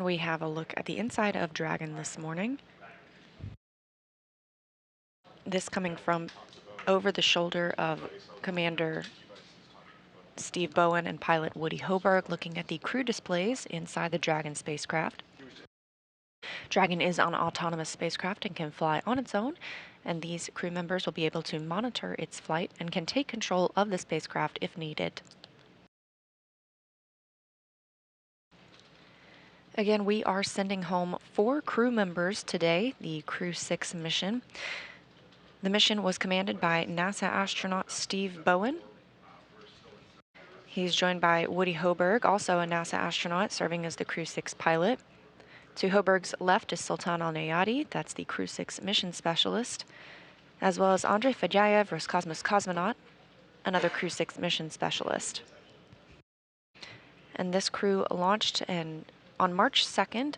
we have a look at the inside of Dragon this morning. This coming from over the shoulder of Commander Steve Bowen and pilot Woody Hoburg, looking at the crew displays inside the Dragon spacecraft. Dragon is an autonomous spacecraft and can fly on its own, and these crew members will be able to monitor its flight and can take control of the spacecraft if needed. Again, we are sending home 4 crew members today, the Crew-6 mission. The mission was commanded by NASA astronaut Steve Bowen. He's joined by Woody Hoburg, also a NASA astronaut, serving as the Crew-6 pilot. To Hoburg's left is Sultan Alneyadi, that's the Crew-6 mission specialist, as well as Andrey Fedyaev, Roscosmos cosmonaut, another Crew-6 mission specialist. And this crew launched on March 2nd,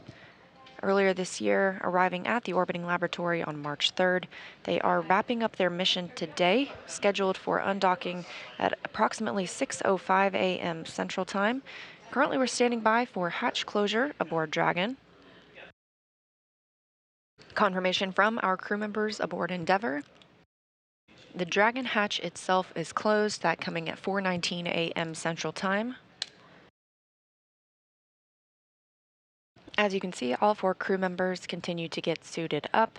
earlier this year, arriving at the orbiting laboratory on March 3rd. They are wrapping up their mission today, scheduled for undocking at approximately 6:05 a.m. Central Time. Currently, we're standing by for hatch closure aboard Dragon. Confirmation from our crew members aboard Endeavour. The Dragon hatch itself is closed, that coming at 4:19 a.m. Central Time. As you can see, all 4 crew members continue to get suited up.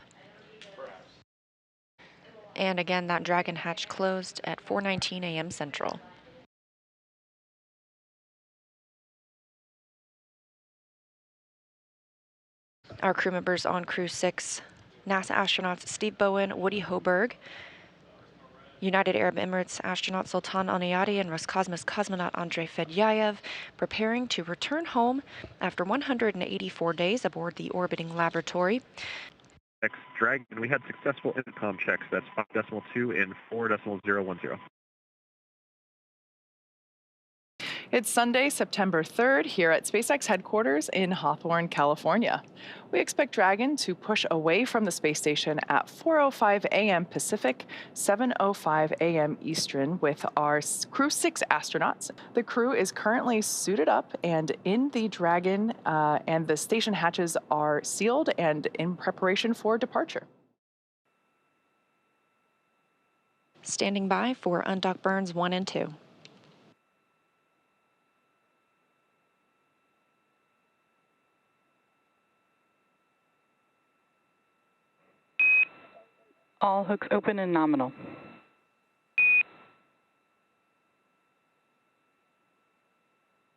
And again, that Dragon hatch closed at 4:19 a.m. Central. Our crew members on Crew-6, NASA astronauts Steve Bowen, Woody Hoburg, United Arab Emirates astronaut Sultan Alneyadi and Roscosmos cosmonaut Andrey Fedyaev, preparing to return home after 184 days aboard the orbiting laboratory. SpaceX Dragon, we had successful intercom checks. That's 5.2 and 4.010. It's Sunday, September 3rd, here at SpaceX headquarters in Hawthorne, California. We expect Dragon to push away from the space station at 4:05 a.m. Pacific, 7:05 a.m. Eastern with our Crew-6 astronauts. The crew is currently suited up and in the Dragon, and the station hatches are sealed and in preparation for departure. Standing by for undock burns 1 and 2. All hooks open and nominal.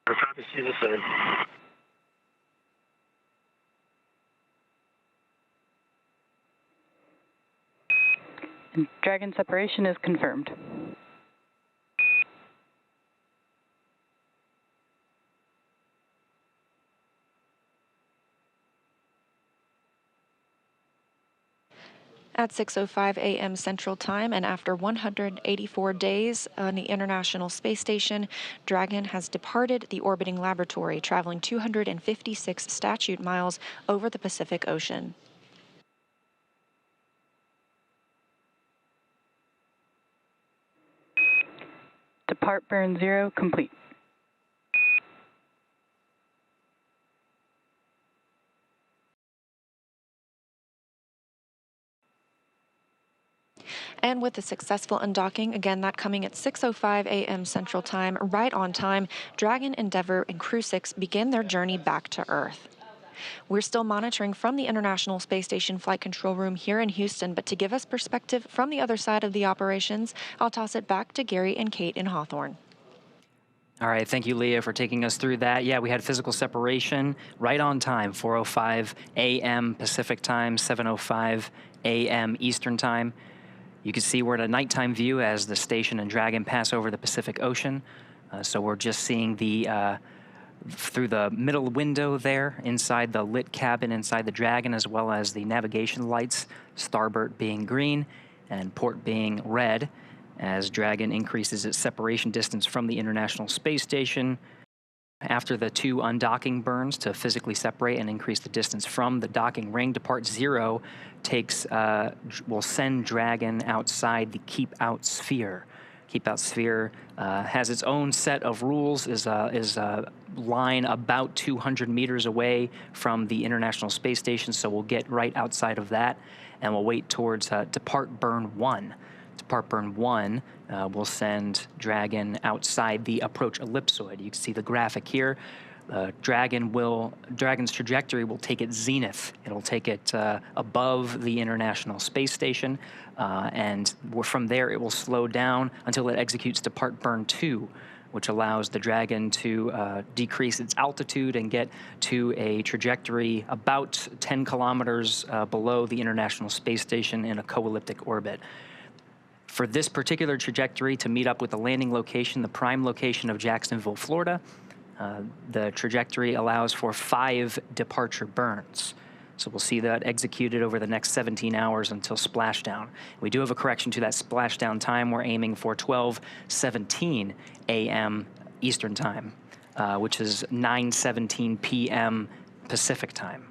Copy, see the same. And Dragon separation is confirmed. At 6:05 a.m. Central Time, and after 184 days on the International Space Station, Dragon has departed the orbiting laboratory, traveling 256 statute miles over the Pacific Ocean. Depart burn 0 complete. And with the successful undocking, again, that coming at 6:05 a.m. Central Time, right on time, Dragon, Endeavour, and Crew-6 begin their journey back to Earth. We're still monitoring from the International Space Station Flight Control Room here in Houston, but to give us perspective from the other side of the operations, I'll toss it back to Gary and Kate in Hawthorne. All right, thank you, Leah, for taking us through that. Yeah, we had physical separation right on time, 4:05 a.m. Pacific time, 7:05 a.m. Eastern time. You can see we're at a nighttime view as the station and Dragon pass over the Pacific Ocean. So we're just seeing the through the middle window there inside the lit cabin inside the Dragon, as well as the navigation lights, starboard being green and port being red, as Dragon increases its separation distance from the International Space Station. After the 2 undocking burns to physically separate and increase the distance from the docking ring, depart 0 will send Dragon outside the keep out sphere. Keep Out Sphere has its own set of rules, is a line about 200 meters away from the International Space Station, so we'll get right outside of that, and we'll wait towards Depart Burn 1. Depart Burn 1 will send Dragon outside the approach ellipsoid. You can see the graphic here. Dragon's trajectory will take it zenith. It'll take it above the International Space Station, and from there it will slow down until it executes Depart Burn 2, which allows the Dragon to decrease its altitude and get to a trajectory about 10 kilometers below the International Space Station in a co-elliptic orbit. For this particular trajectory to meet up with the landing location, the prime location of Jacksonville, Florida, the trajectory allows for 5 departure burns. So we'll see that executed over the next 17 hours until splashdown. We do have a correction to that splashdown time. We're aiming for 12:17 a.m. Eastern Time, which is 9:17 p.m. Pacific Time.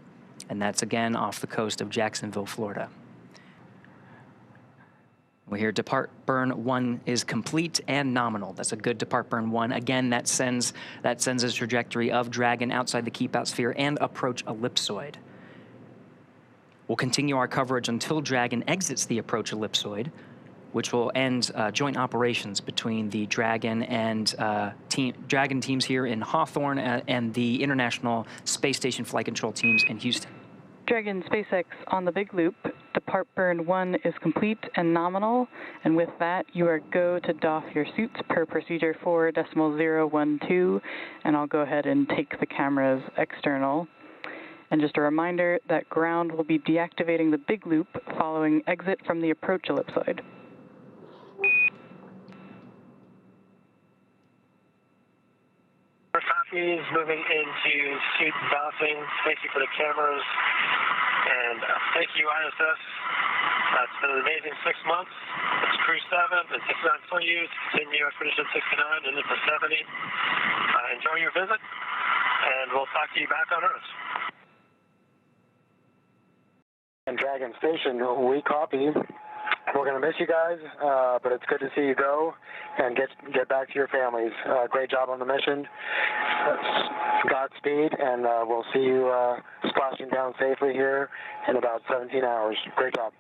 And that's again off the coast of Jacksonville, Florida. We hear Depart Burn 1 is complete and nominal. That's a good Depart Burn 1. Again, that sends a trajectory of Dragon outside the Keep Out Sphere and approach ellipsoid. We'll continue our coverage until Dragon exits the approach ellipsoid, which will end joint operations between the Dragon and Dragon teams here in Hawthorne and the International Space Station Flight Control teams in Houston. Dragon SpaceX on the big loop. Depart Burn 1 is complete and nominal, and with that, you are go to doff your suits per procedure 4.012, and I'll go ahead and take the cameras external. And just a reminder that ground will be deactivating the big loop following exit from the approach ellipsoid. Copies moving into suit bouncing. Thank you for the cameras. And thank you, ISS. It's been an amazing 6 months. It's Crew-7 and 69 Soyuz. Continue Expedition 69 and into 70. Enjoy your visit, and we'll talk to you back on Earth. And Dragon Station, we copy. We're going to miss you guys, but it's good to see you go and get back to your families. Great job on the mission. Godspeed, and we'll see you splashing down safely here in about 17 hours. Great job.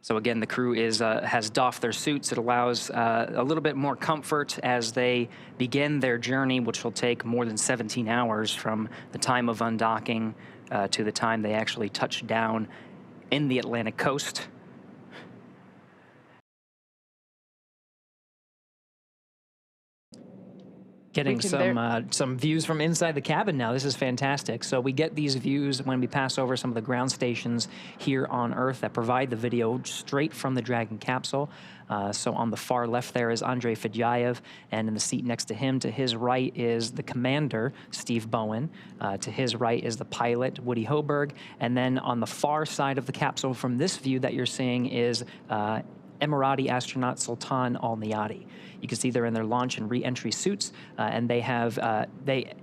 So again, the crew has doffed their suits. It allows a little bit more comfort as they begin their journey, which will take more than 17 hours from the time of undocking to the time they actually touch down in the Atlantic coast. Getting some views from inside the cabin now. This is fantastic. So we get these views when we pass over some of the ground stations here on Earth that provide the video straight from the Dragon capsule. So on the far left there is Andrey Fedyaev, and in the seat next to him, to his right, is the commander, Steve Bowen. To his right is the pilot, Woody Hoburg. And then on the far side of the capsule from this view that you're seeing is Emirati astronaut Sultan Alneyadi. You can see they're in their launch and re-entry suits, and they have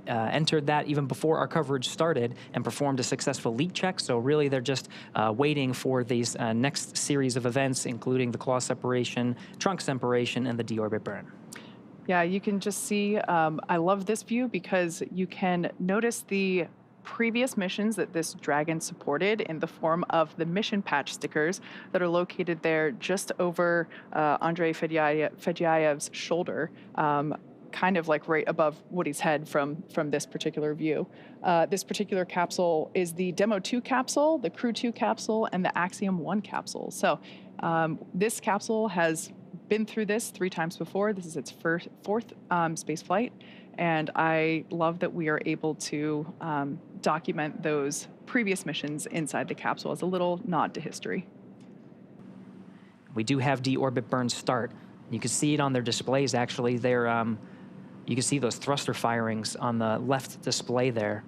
entered that even before our coverage started and performed a successful leak check. So really, they're just waiting for these next series of events, including the claw separation, trunk separation, and the deorbit burn. Yeah, you can just see, I love this view because you can notice the previous missions that this Dragon supported in the form of the mission patch stickers that are located there just over Andrey Fedyaev's shoulder, kind of like right above Woody's head from this particular view. This particular capsule is the Demo 2 capsule, the Crew 2 capsule, and the Axiom 1 capsule. So this capsule has been through this 3 times before. This is its fourth space flight. And I love that we are able to document those previous missions inside the capsule as a little nod to history. We do have deorbit burn start. You can see it on their displays, actually. They're, you can see those thruster firings on the left display there.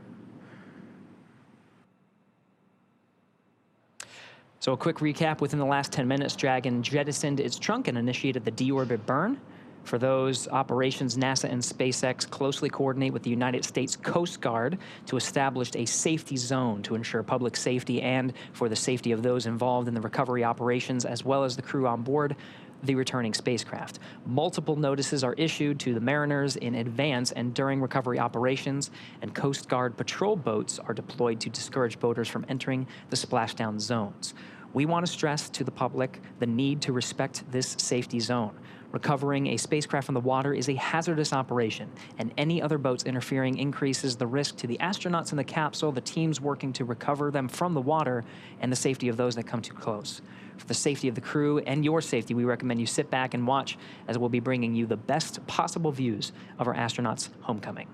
So a quick recap, within the last 10 minutes, Dragon jettisoned its trunk and initiated the deorbit burn. For those operations, NASA and SpaceX closely coordinate with the United States Coast Guard to establish a safety zone to ensure public safety and for the safety of those involved in the recovery operations, as well as the crew on board the returning spacecraft. Multiple notices are issued to the mariners in advance and during recovery operations, and Coast Guard patrol boats are deployed to discourage boaters from entering the splashdown zones. We want to stress to the public the need to respect this safety zone. Recovering a spacecraft from the water is a hazardous operation, and any other boats interfering increases the risk to the astronauts in the capsule, the teams working to recover them from the water, and the safety of those that come too close. For the safety of the crew and your safety, we recommend you sit back and watch, as we'll be bringing you the best possible views of our astronauts' homecoming.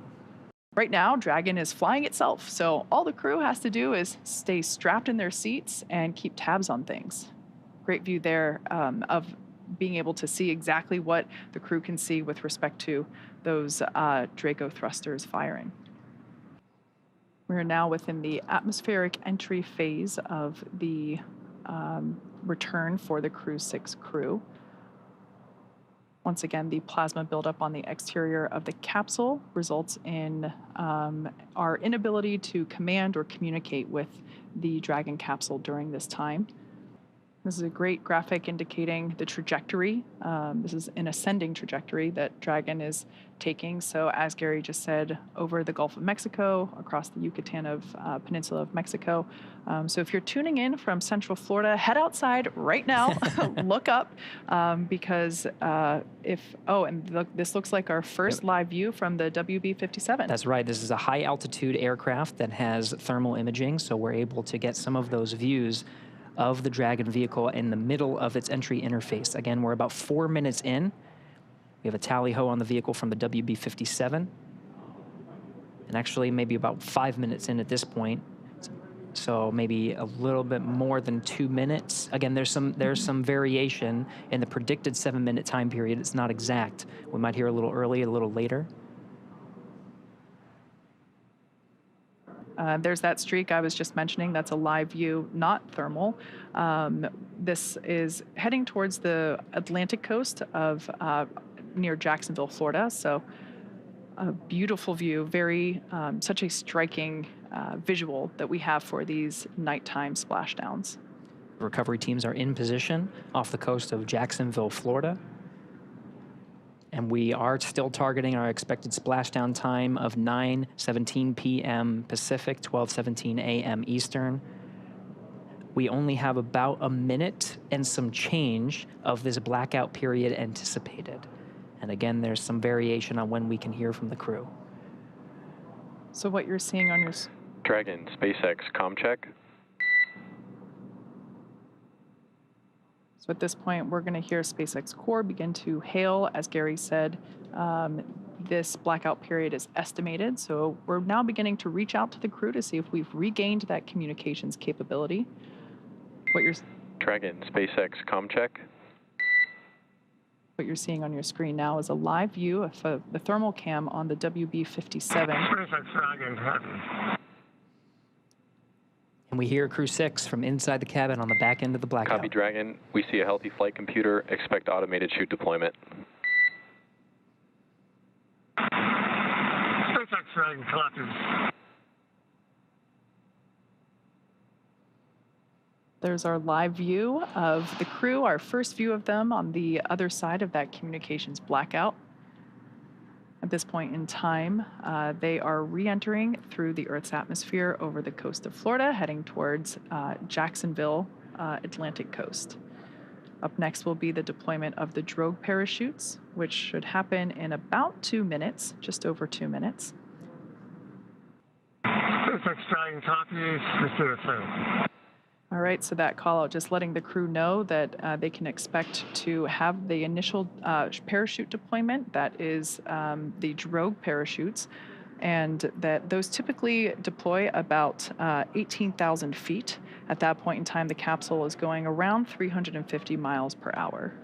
Right now, Dragon is flying itself, so all the crew has to do is stay strapped in their seats and keep tabs on things. Great view there of being able to see exactly what the crew can see with respect to those Draco thrusters firing. We're now within the atmospheric entry phase of the return for the Crew-6 crew. Once again, the plasma buildup on the exterior of the capsule results in our inability to command or communicate with the Dragon capsule during this time. This is a great graphic indicating the trajectory. This is an ascending trajectory that Dragon is taking. So as Gary just said, over the Gulf of Mexico, across the Yucatan Peninsula of Mexico. So if you're tuning in from Central Florida, head outside right now, look up, because this looks like our first live view from the WB-57. That's right. This is a high altitude aircraft that has thermal imaging, so we're able to get some of those views of the Dragon vehicle in the middle of its entry interface. Again, we're about 4 minutes in. We have a tally-ho on the vehicle from the WB-57. And actually maybe about 5 minutes in at this point. So maybe a little bit more than 2 minutes. Again, there's some variation in the predicted 7-minute time period. It's not exact. We might hear a little early, a little later. There's that streak I was just mentioning. That's a live view, not thermal. This is heading towards the Atlantic coast of near Jacksonville, Florida. So a beautiful view, such a striking visual that we have for these nighttime splashdowns. Recovery teams are in position off the coast of Jacksonville, Florida. And we are still targeting our expected splashdown time of 9:17 p.m. Pacific, 12:17 a.m. Eastern. We only have about a minute and some change of this blackout period anticipated. And again, there's some variation on when we can hear from the crew. So what you're seeing on your... Dragon, SpaceX, comm check. So at this point, we're going to hear SpaceX Core begin to hail. As Gary said, this blackout period is estimated. So we're now beginning to reach out to the crew to see if we've regained that communications capability. Dragon, SpaceX, comm check. What you're seeing on your screen now is a live view of the thermal cam on the WB-57. SpaceX Dragon, And we hear Crew-6 from inside the cabin on the back end of the blackout. Copy, Dragon. We see a healthy flight computer. Expect automated chute deployment. SpaceX Dragon, copy. There's our live view of the crew, our first view of them on the other side of that communications blackout. At this point in time, they are re-entering through the Earth's atmosphere over the coast of Florida, heading towards Jacksonville, Atlantic coast. Up next will be the deployment of the drogue parachutes, which should happen in about 2 minutes, just over 2 minutes. SpaceX Dragon, copy. Receive it. All right, so that call out, just letting the crew know that they can expect to have the initial parachute deployment, that is the drogue parachutes, and that those typically deploy about 18,000 feet. At that point in time, the capsule is going around 350 miles per hour.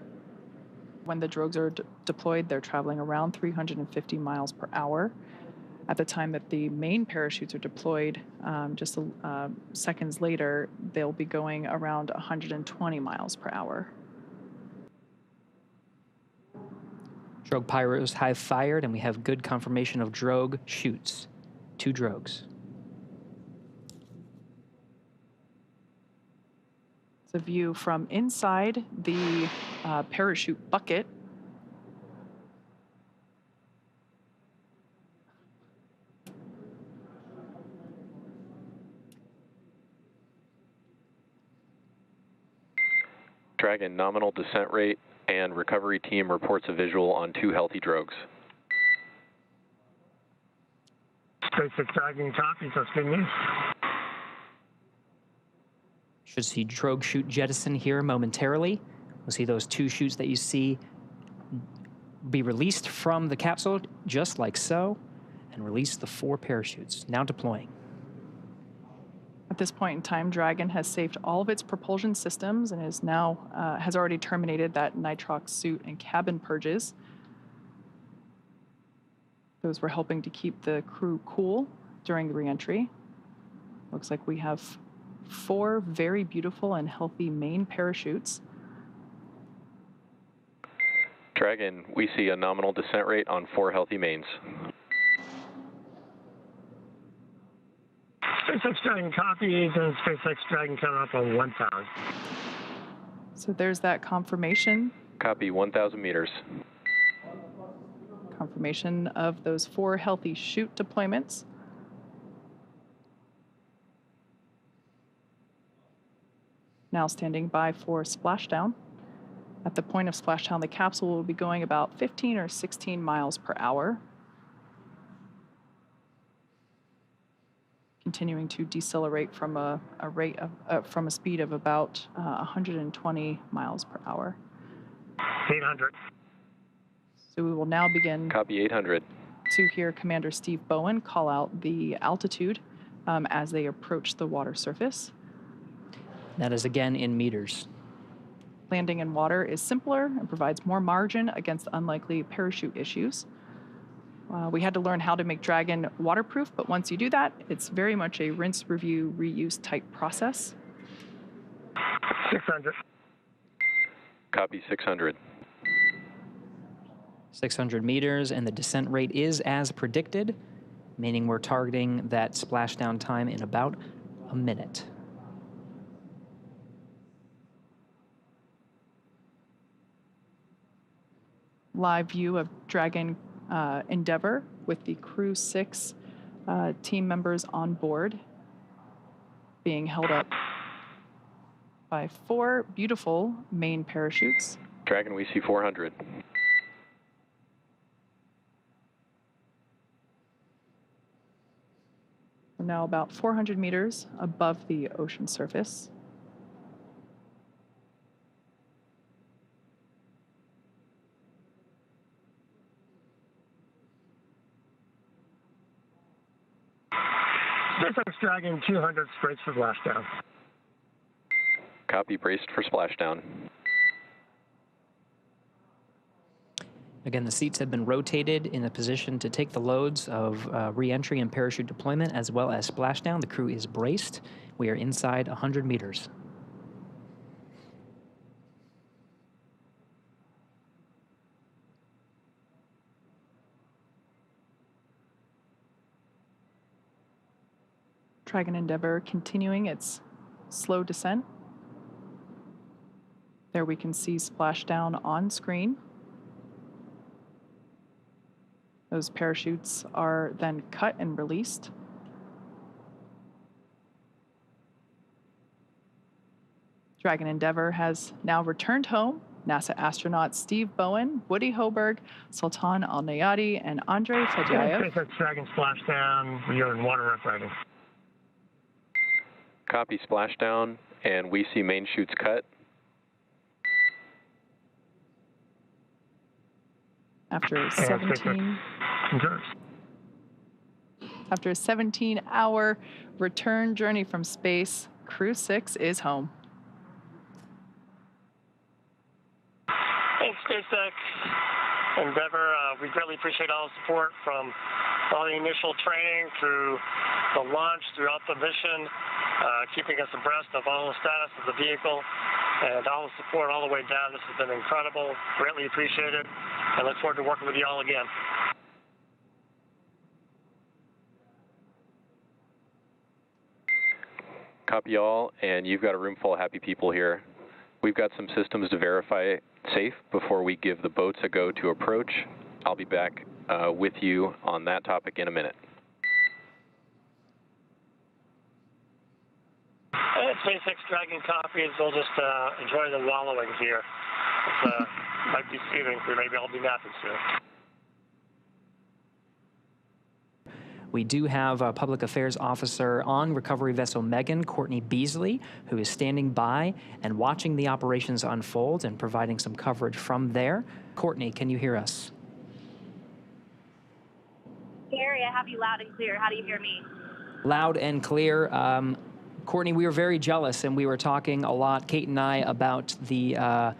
When the drogues are deployed, they're traveling around 350 miles per hour. At the time that the main parachutes are deployed, just seconds later, they'll be going around 120 miles per hour. Drogue pyros have fired, and we have good confirmation of drogue shoots. 2 drogues. It's a view from inside the parachute bucket. Dragon, nominal descent rate and recovery team reports a visual on 2 healthy drogues. SpaceX Dragon copies, that's good news. Should see drogue chute jettison here momentarily. We'll see those 2 chutes that you see be released from the capsule, just like so, and release the 4 parachutes, now deploying. At this point in time, Dragon has saved all of its propulsion systems and is now has already terminated that nitrox suit and cabin purges. Those were helping to keep the crew cool during the reentry. Looks like we have 4 very beautiful and healthy main parachutes. Dragon, we see a nominal descent rate on 4 healthy mains. SpaceX Dragon copies, and SpaceX Dragon coming up on 1,000. So there's that confirmation. Copy, 1,000 meters. Confirmation of those 4 healthy chute deployments. Now standing by for splashdown. At the point of splashdown, the capsule will be going about 15 or 16 miles per hour. Continuing to decelerate from a speed of about 120 miles per hour. 800. So we will now begin. Copy, 800. To hear Commander Steve Bowen call out the altitude as they approach the water surface. That is again in meters. Landing in water is simpler and provides more margin against unlikely parachute issues. We had to learn how to make Dragon waterproof, but once you do that, it's very much a rinse, review, reuse type process. 600. Copy, 600. 600 meters, and the descent rate is as predicted, meaning we're targeting that splashdown time in about a minute. Live view of Dragon Endeavour with the Crew-6 team members on board, being held up by 4 beautiful main parachutes. Dragon, we see 400. We're now about 400 meters above the ocean surface. SpaceX Dragon 200 braced for splashdown. Copy, braced for splashdown. Again, the seats have been rotated in a position to take the loads of re-entry and parachute deployment as well as splashdown. The crew is braced. We are inside 100 meters. Dragon Endeavour continuing its slow descent. There we can see splashdown on screen. Those parachutes are then cut and released. Dragon Endeavour has now returned home. NASA astronauts Steve Bowen, Woody Hoburg, Sultan Alneyadi, and Andrey Fedyaev. SpaceX Dragon splashdown. We are in water rough riding. Copy, splashdown, and we see main chutes cut. After a 17-hour return journey from space, Crew-6 is home. Thanks, SpaceX Endeavour. We greatly appreciate all the support from all the initial training through the launch, throughout the mission, keeping us abreast of all the status of the vehicle, and all the support all the way down. This has been incredible. Greatly appreciated. I look forward to working with you all again. Copy all, and you've got a room full of happy people here. We've got some systems to verify safe before we give the boats a go to approach. I'll be back with you on that topic in a minute. SpaceX Dragon copies. We'll just enjoy the wallowing here. It might be soothing, so maybe I'll be napping soon. We do have a public affairs officer on recovery vessel Megan, Courtney Beasley, who is standing by and watching the operations unfold and providing some coverage from there. Courtney, can you hear us? Gary, I have you loud and clear. How do you hear me? Loud and clear. Courtney, we were very jealous, and we were talking a lot, Kate and I, about the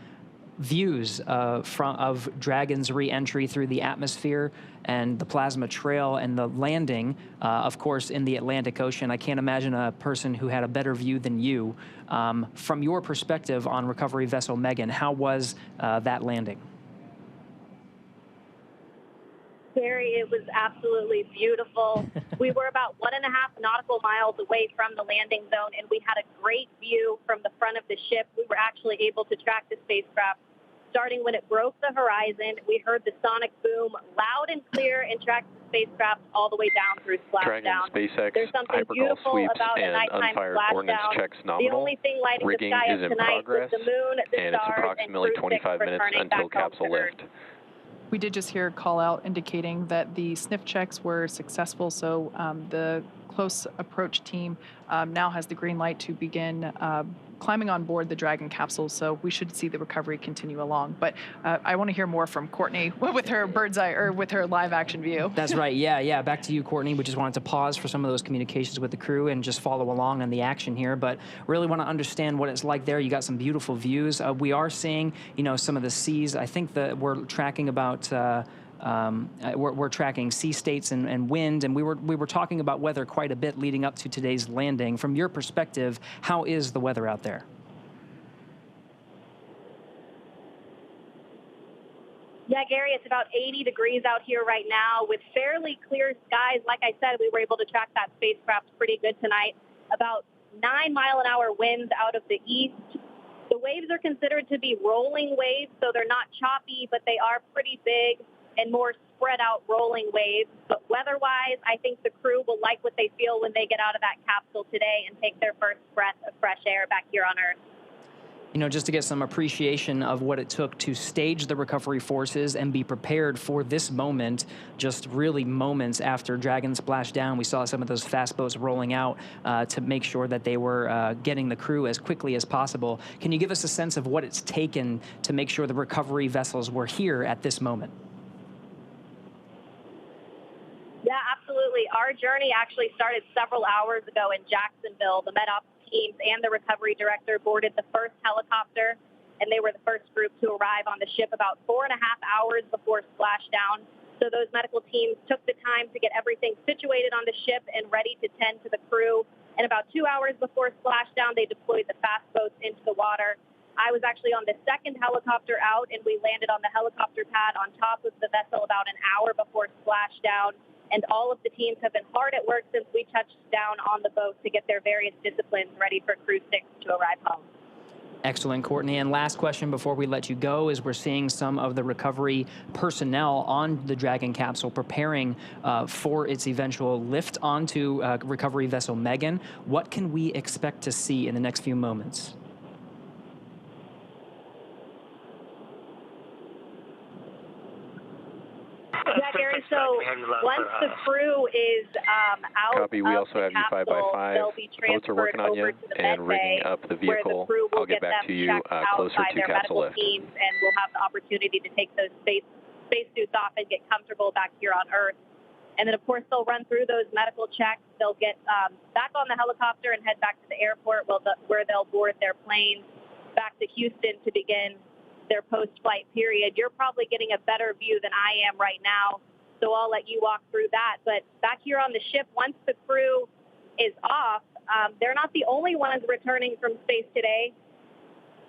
views of Dragon's re-entry through the atmosphere and the plasma trail and the landing, of course, in the Atlantic Ocean. I can't imagine a person who had a better view than you. From your perspective on recovery vessel Megan, how was that landing? Gary, it was absolutely beautiful. We were about 1.5 nautical miles away from the landing zone, and we had a great view from the front of the ship. We were actually able to track the spacecraft. Starting when it broke the horizon, we heard the sonic boom loud and clear and tracked the spacecraft all the way down through splashdown. Dragon, SpaceX, There's something hypergol beautiful sweeps about a and nighttime unfired ordnance splashdown. checks The nominal. only thing lighting Rigging the sky is up in tonight progress, was the moon, the and it's stars, approximately and 25 minutes until capsule lift. We did just hear a call out indicating that the sniff checks were successful, so the close approach team now has the green light to begin climbing on board the Dragon capsule, so we should see the recovery continue along. But I want to hear more from Courtney with her bird's eye, or with her live action view. That's right. Yeah. Back to you, Courtney. We just wanted to pause for some of those communications with the crew and just follow along on the action here. But really want to understand what it's like there. You got some beautiful views. We are seeing, some of the seas. I think that we're tracking about. We're tracking sea states and wind, and we were talking about weather quite a bit leading up to today's landing. From your perspective, how is the weather out there? Yeah, Gary, it's about 80 degrees out here right now with fairly clear skies. Like I said, we were able to track that spacecraft pretty good tonight. About 9-mile-an-hour winds out of the east. The waves are considered to be rolling waves, so they're not choppy, but they are pretty big and more spread out rolling waves. But weather-wise, I think the crew will like what they feel when they get out of that capsule today and take their first breath of fresh air back here on Earth. Just to get some appreciation of what it took to stage the recovery forces and be prepared for this moment, just really moments after Dragon splashed down. We saw some of those fast boats rolling out to make sure that they were getting the crew as quickly as possible. Can you give us a sense of what it's taken to make sure the recovery vessels were here at this moment? Yeah, absolutely. Our journey actually started several hours ago in Jacksonville. The MedOps teams and the recovery director boarded the first helicopter, and they were the first group to arrive on the ship about 4.5 hours before splashdown. So those medical teams took the time to get everything situated on the ship and ready to tend to the crew. And about 2 hours before splashdown, they deployed the fast boats into the water. I was actually on the second helicopter out, and we landed on the helicopter pad on top of the vessel about an hour before splashdown. And all of the teams have been hard at work since we touched down on the boat to get their various disciplines ready for Crew-6 to arrive home. Excellent, Courtney. And last question before we let you go is we're seeing some of the recovery personnel on the Dragon capsule preparing for its eventual lift onto recovery vessel Megan. What can we expect to see in the next few moments? Yeah, Gary, so once the crew is out Copy. We of also the have you capsule, 5x5. they'll be Boats are working on you over to the and med rigging bay, up the where vehicle. the crew will I'll get back them to you checked out closer by to their capsule medical lift. teams, and we'll have the opportunity to take those spacesuits off and get comfortable back here on Earth. And then, of course, they'll run through those medical checks. They'll get back on the helicopter and head back to the airport where they'll board their plane back to Houston to begin their post-flight period. You're probably getting a better view than I am right now, so I'll let you walk through that. But back here on the ship, once the crew is off, they're not the only ones returning from space today.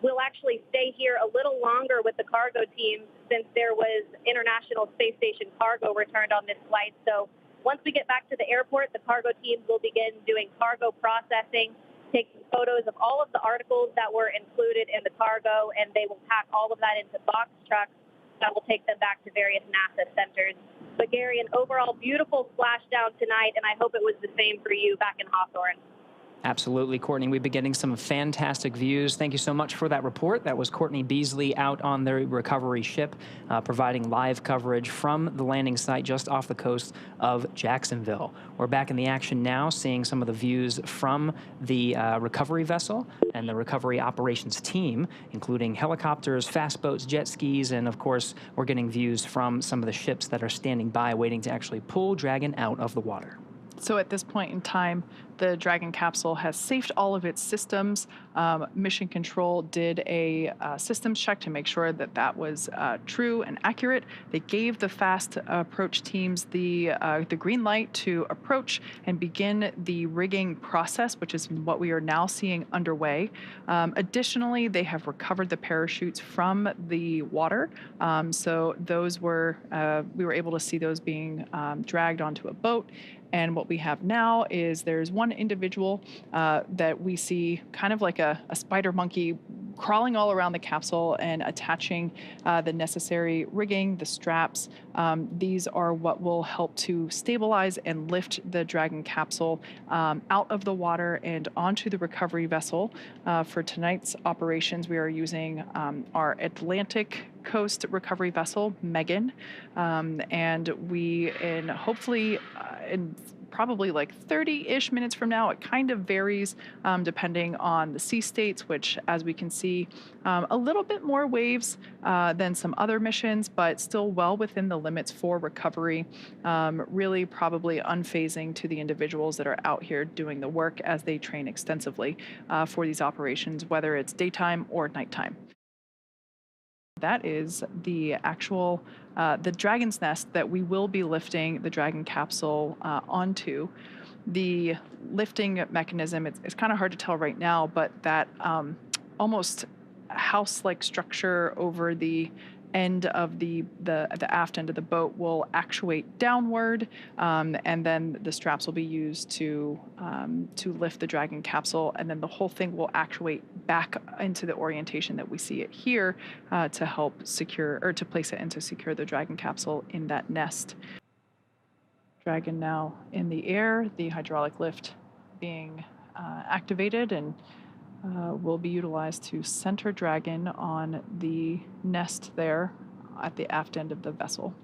we'll actually stay here a little longer with the cargo team since there was International Space Station cargo returned on this flight. So once we get back to the airport, the cargo teams will begin doing cargo processing, taking photos of all of the articles that were included in the cargo, and they will pack all of that into box trucks that will take them back to various NASA centers. But Gary, an overall beautiful splashdown tonight, and I hope it was the same for you back in Hawthorne. Absolutely, Courtney. We've been getting some fantastic views. Thank you so much for that report. That was Courtney Beasley out on the recovery ship, providing live coverage from the landing site just off the coast of Jacksonville. We're back in the action now, seeing some of the views from the recovery vessel and the recovery operations team, including helicopters, fast boats, jet skis, and of course, we're getting views from some of the ships that are standing by waiting to actually pull Dragon out of the water. So at this point in time, the Dragon capsule has safed all of its systems. Mission Control did a systems check to make sure that that was true and accurate. They gave the fast approach teams the green light to approach and begin the rigging process, which is what we are now seeing underway. Additionally, they have recovered the parachutes from the water. So those were, we were able to see those being dragged onto a boat. And what we have now is there's one individual that we see kind of like a spider monkey crawling all around the capsule and attaching the necessary rigging, the straps. These are what will help to stabilize and lift the Dragon capsule out of the water and onto the recovery vessel. For tonight's operations, we are using our Atlantic Coast recovery vessel, Megan, and we, hopefully in probably like 30-ish minutes from now, it kind of varies depending on the sea states, which, as we can see, a little bit more waves than some other missions, but still well within the limits for recovery, really probably unfazing to the individuals that are out here doing the work as they train extensively for these operations, whether it's daytime or nighttime. That is the actual, the Dragon's nest that we will be lifting the Dragon capsule onto. The lifting mechanism, it's kind of hard to tell right now, but that almost house-like structure over the end of the aft end of the boat will actuate downward, and then the straps will be used to lift the Dragon capsule, and then the whole thing will actuate back into the orientation that we see it here to help secure, or to place it and to secure the Dragon capsule in that nest. Dragon now in the air, the hydraulic lift being activated, and will be utilized to center Dragon on the nest there at the aft end of the vessel.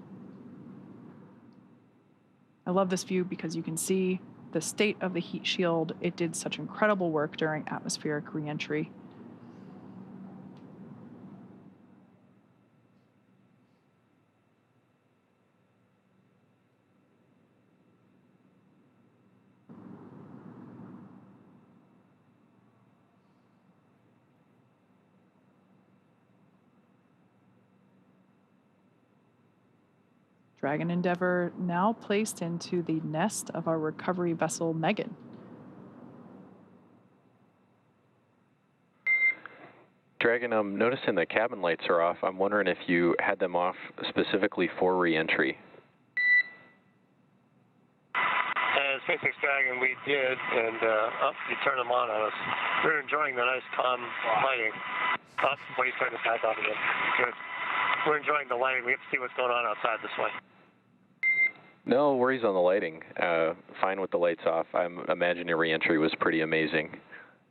I love this view because you can see the state of the heat shield. It did such incredible work during atmospheric re-entry. Dragon Endeavour now placed into the nest of our recovery vessel, Megan. Dragon, I'm noticing the cabin lights are off. I'm wondering if you had them off specifically for re-entry. SpaceX Dragon, we did, and you turn them on us. We're enjoying the nice calm lighting. What are you turning the back off again? Good. We're enjoying the lighting. We have to see what's going on outside this way. No worries on the lighting. Fine with the lights off. I'm imagining your re-entry was pretty amazing.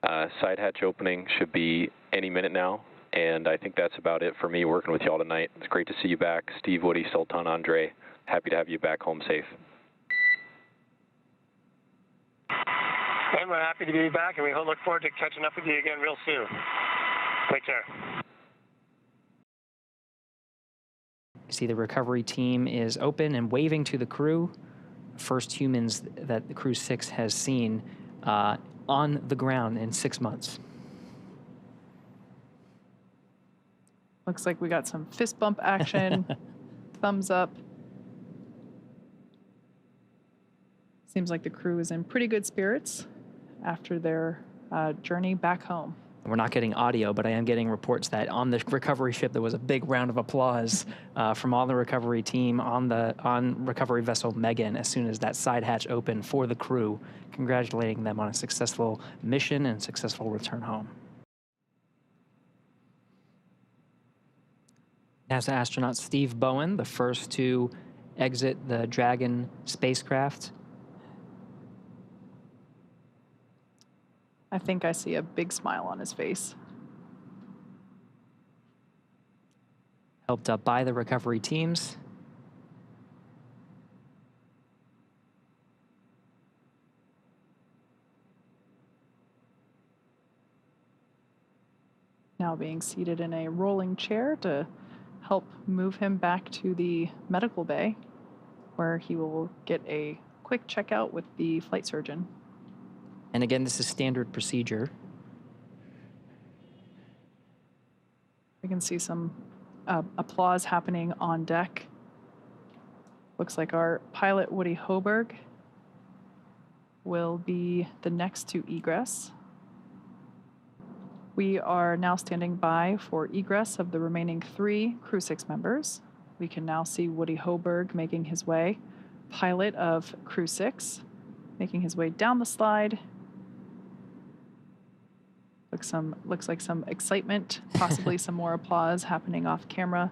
Side hatch opening should be any minute now, and I think that's about it for me working with you all tonight. It's great to see you back. Steve, Woody, Sultan, Andrey, happy to have you back home safe. And we're happy to be back, and we look forward to catching up with you again real soon. Take care. See, the recovery team is open and waving to the crew. First humans that the Crew-6 has seen on the ground in 6 months. Looks like we got some fist bump action, thumbs up. Seems like the crew is in pretty good spirits after their journey back home. We're not getting audio, but I am getting reports that on the recovery ship there was a big round of applause from all the recovery team on recovery vessel Megan as soon as that side hatch opened for the crew, congratulating them on a successful mission and successful return home. NASA astronaut Steve Bowen, the first to exit the Dragon spacecraft. I think I see a big smile on his face. Helped up by the recovery teams. Now being seated in a rolling chair to help move him back to the medical bay, where he will get a quick checkout with the flight surgeon. And again, this is standard procedure. We can see some applause happening on deck. Looks like our pilot, Woody Hoburg, will be the next to egress. We are now standing by for egress of the remaining 3 Crew-6 members. We can now see Woody Hoburg making his way, pilot of Crew-6, making his way down the slide. Looks like some excitement, possibly some more applause happening off camera.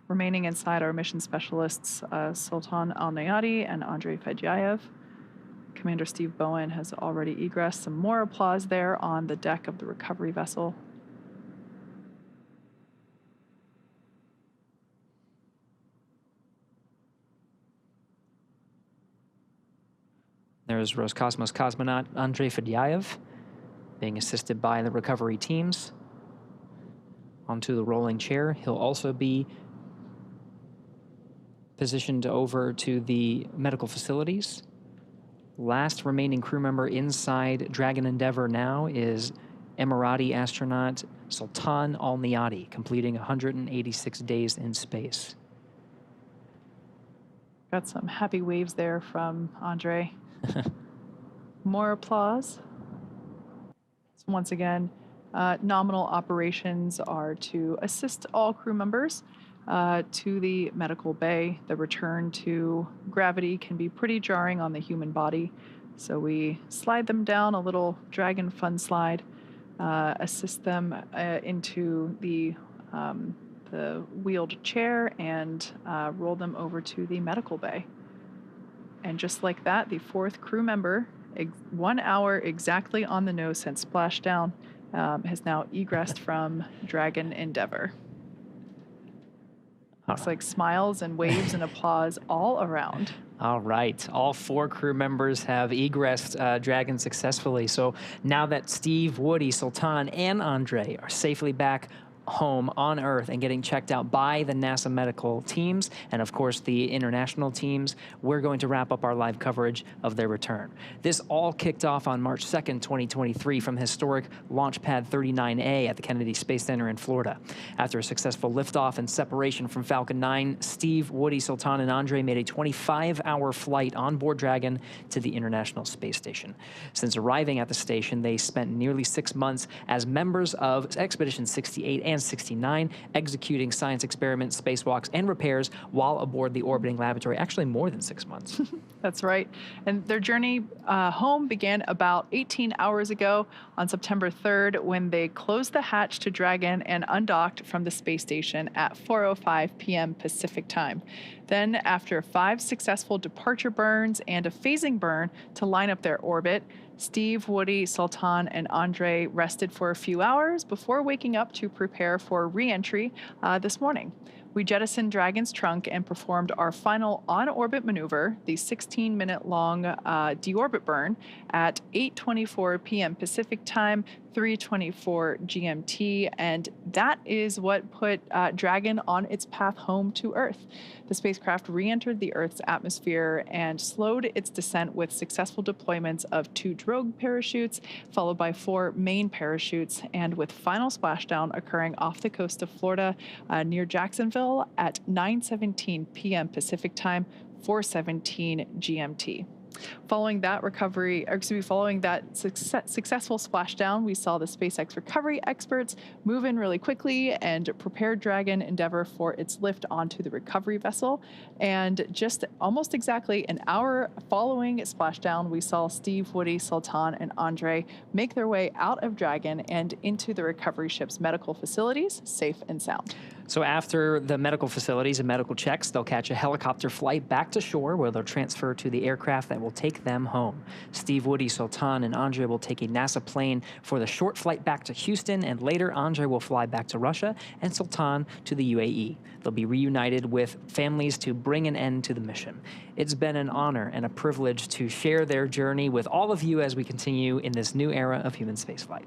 Remaining inside are mission specialists Sultan Alneyadi and Andrey Fedyaev. Commander Steve Bowen has already egressed. Some more applause there on the deck of the recovery vessel. There's Roscosmos cosmonaut Andrey Fedyaev being assisted by the recovery teams onto the rolling chair. He'll also be positioned over to the medical facilities. Last remaining crew member inside Dragon Endeavour now is Emirati astronaut Sultan Alneyadi, completing 186 days in space. Got some happy waves there from Andre. More applause. So once again, nominal operations are to assist all crew members to the medical bay. The return to gravity can be pretty jarring on the human body, so we slide them down a little Dragon fun slide, assist them into the wheeled chair, and roll them over to the medical bay. And just like that, the 4th crew member, 1 hour exactly on the nose since splashdown, has now egressed from Dragon Endeavour. Looks like smiles and waves and applause all around. All right. All 4 crew members have egressed Dragon successfully. So now that Steve, Woody, Sultan, and Andre are safely back home on Earth and getting checked out by the NASA medical teams and, of course, the international teams, we're going to wrap up our live coverage of their return. This all kicked off on March 2nd, 2023 from historic Launch Pad 39A at the Kennedy Space Center in Florida. After a successful liftoff and separation from Falcon 9, Steve, Woody, Sultan, and Andre made a 25-hour flight on board Dragon to the International Space Station. Since arriving at the station, they spent nearly 6 months as members of Expedition 68 and 69, executing science experiments, spacewalks, and repairs while aboard the orbiting laboratory. Actually, more than 6 months. That's right. And their journey home began about 18 hours ago on September 3rd when they closed the hatch to Dragon and undocked from the space station at 4:05 p.m. Pacific time. Then, after 5 successful departure burns and a phasing burn to line up their orbit, Steve, Woody, Sultan, and Andre rested for a few hours before waking up to prepare for re-entry this morning. We jettisoned Dragon's trunk and performed our final on-orbit maneuver, the 16-minute-long deorbit burn, at 8:24 p.m. Pacific time, 3:24 GMT, and that is what put Dragon on its path home to Earth. The spacecraft re-entered the Earth's atmosphere and slowed its descent with successful deployments of 2 drogue parachutes, followed by 4 main parachutes, and with final splashdown occurring off the coast of Florida near Jacksonville at 9:17 p.m. Pacific time, 4:17 GMT. Following that successful splashdown, we saw the SpaceX recovery experts move in really quickly and prepare Dragon Endeavour for its lift onto the recovery vessel. And just almost exactly an hour following splashdown, we saw Steve, Woody, Sultan, and Andrey make their way out of Dragon and into the recovery ship's medical facilities, safe and sound. So after the medical facilities and medical checks, they'll catch a helicopter flight back to shore where they'll transfer to the aircraft that will take them home. Steve, Woody, Sultan, and Andrey will take a NASA plane for the short flight back to Houston, and later Andrey will fly back to Russia and Sultan to the UAE. They'll be reunited with families to bring an end to the mission. It's been an honor and a privilege to share their journey with all of you as we continue in this new era of human spaceflight.